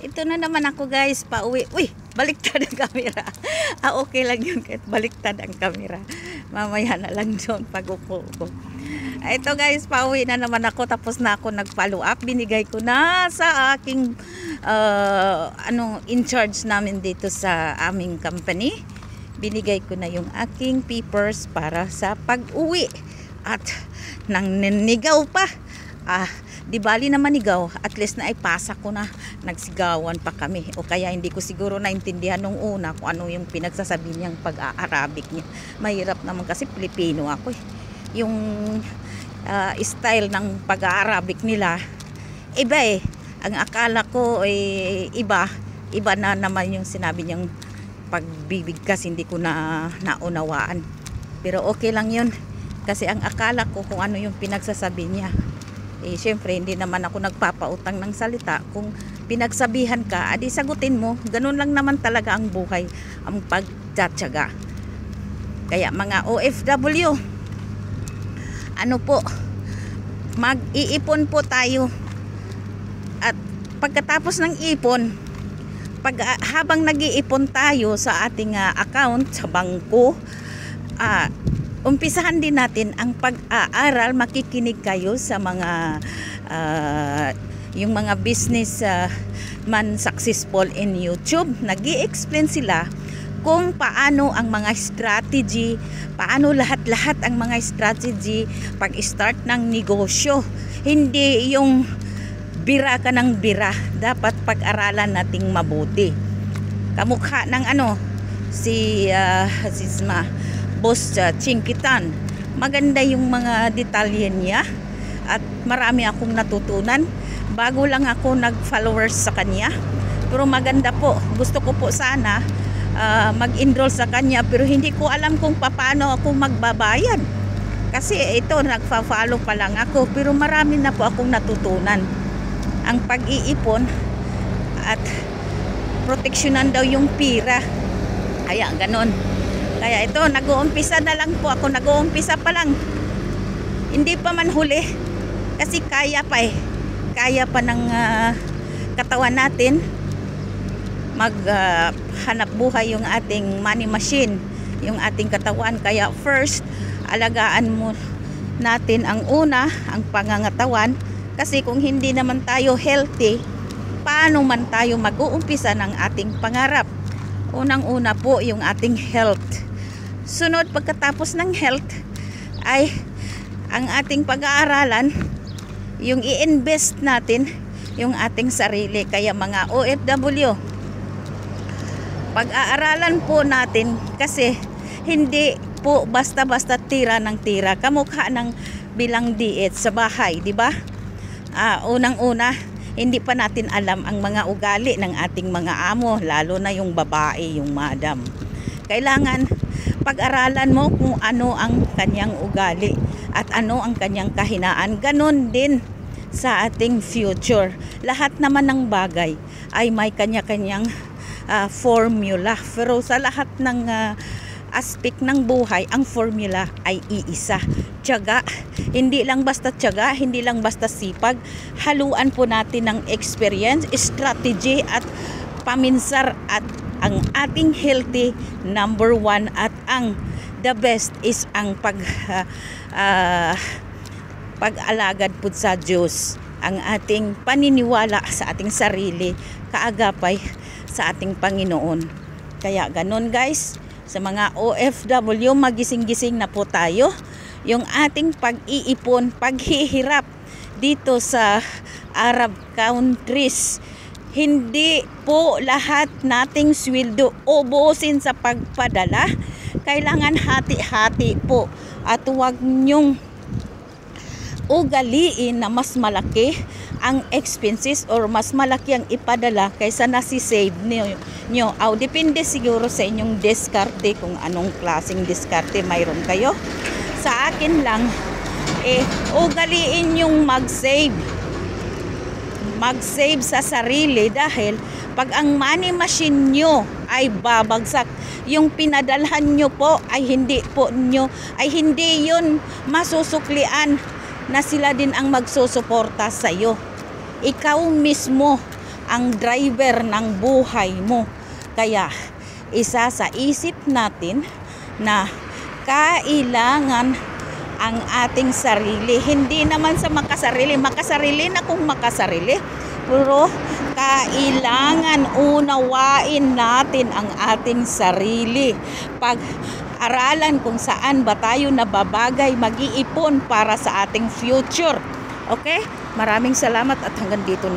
Ito na naman ako guys, pauwi. Uy, baliktad ang camera. Okay lang yun kahit baliktad ang camera. Mamaya na lang doon pag upo ko. Ito guys, pauwi na naman ako. Tapos na ako nag-follow up. Binigay ko na sa aking in charge namin dito sa aming company. Binigay ko na yung aking papers para sa pag-uwi. At nang ninigaw pa. Di bali naman nigaw, at least na ipasa ko na, nagsigawan pa kami. O kaya hindi ko siguro naintindihan nung una kung ano yung pinagsasabi niyang pag-Arabic niya. Mahirap naman kasi Pilipino ako eh. Yung style ng pag-Arabic nila, iba eh. Ang akala ko eh, iba na naman yung sinabi niyang pagbibigkas, hindi ko na naunawaan. Pero okay lang yun. Kasi ang akala ko kung ano yung pinagsasabi niya. Siyempre hindi naman ako nagpapautang ng salita. Kung pinagsabihan ka, adi sagutin mo. Ganun lang naman talaga ang buhay, ang pagtsatsaga. Kaya mga OFW, mag-iipon po tayo. At pagkatapos ng ipon, habang nag-iipon tayo sa ating account sa bangko, umpisahan din natin ang pag-aaral. Makikinig kayo sa mga yung mga business man successful in YouTube. Nag-i-explain sila kung paano ang mga strategy, paano lahat-lahat ang mga strategy pag-start ng negosyo. Hindi yung bira ka ng bira. Dapat pag-aralan nating mabuti. Kamukha ng si Boss Chinkitan. Maganda yung mga detalye niya at marami akong natutunan. Bago lang ako nag-followers sa kanya, pero maganda po. Gusto ko po sana mag-enroll sa kanya, pero hindi ko alam kung paano ako magbabayad. Kasi ito, nagfa-follow pa lang ako, pero marami na po akong natutunan. Ang pag-iipon at proteksyonan daw yung pira. Kaya ganon. Kaya ito, nag-uumpisa na lang po ako. Nag-uumpisa pa lang. Hindi pa man huli. Kasi kaya pa eh. Kaya pa ng katawan natin maghanap buhay yung ating money machine. Yung ating katawan. Kaya first, alagaan mo natin ang una, ang pangangatawan. Kasi kung hindi naman tayo healthy, paano man tayo mag-uumpisa ng ating pangarap? Unang-una po yung ating health. Sunod, pagkatapos ng health ay ang ating pag-aaralan, yung i-invest natin yung ating sarili. Kaya mga OFW, pag-aaralan po natin kasi hindi po basta-basta tira ng tira. Kamukha ng bilang diet sa bahay, di ba? Unang-una, hindi pa natin alam ang mga ugali ng ating mga amo, lalo na yung babae, yung madam. Kailangan pag-aralan mo kung ano ang kanyang ugali at ano ang kanyang kahinaan. Ganon din sa ating future. Lahat naman ng bagay ay may kanya-kanyang formula. Pero sa lahat ng aspect ng buhay, ang formula ay iisa. Tiyaga, hindi lang basta tiyaga, hindi lang basta sipag. Haluan po natin ng experience, strategy at paminsar at ang ating healthy number one at ang the best is ang pag-alagad po sa Diyos. Ang ating paniniwala sa ating sarili, kaagapay sa ating Panginoon. Kaya ganon guys, sa mga OFW, magising-gising na po tayo. Yung ating pag-iipon, paghihirap dito sa Arab countries, hindi po lahat nating sweldo ubusin sa pagpadala. Kailangan hati-hati po. At huwag nyong ugaliin na mas malaki ang expenses or mas malaki ang ipadala kaysa nasi-save nyo. Depende siguro sa inyong diskarte kung anong klaseng diskarte mayroon kayo. Sa akin lang, ugaliin yung mag-save sa sarili dahil pag ang money machine nyo ay babagsak, yung pinadalhan nyo po ay hindi yun masusuklian na sila din ang magsusuporta sa iyo. Ikaw mismo ang driver ng buhay mo. Kaya isa sa isip natin na kailangan ang ating sarili. Hindi naman sa makasarili na kung makasarili. Pero kailangan unawain natin ang ating sarili. Pag-aralan kung saan ba tayo nababagay, mag-iipon para sa ating future. Okay? Maraming salamat at hanggang dito na.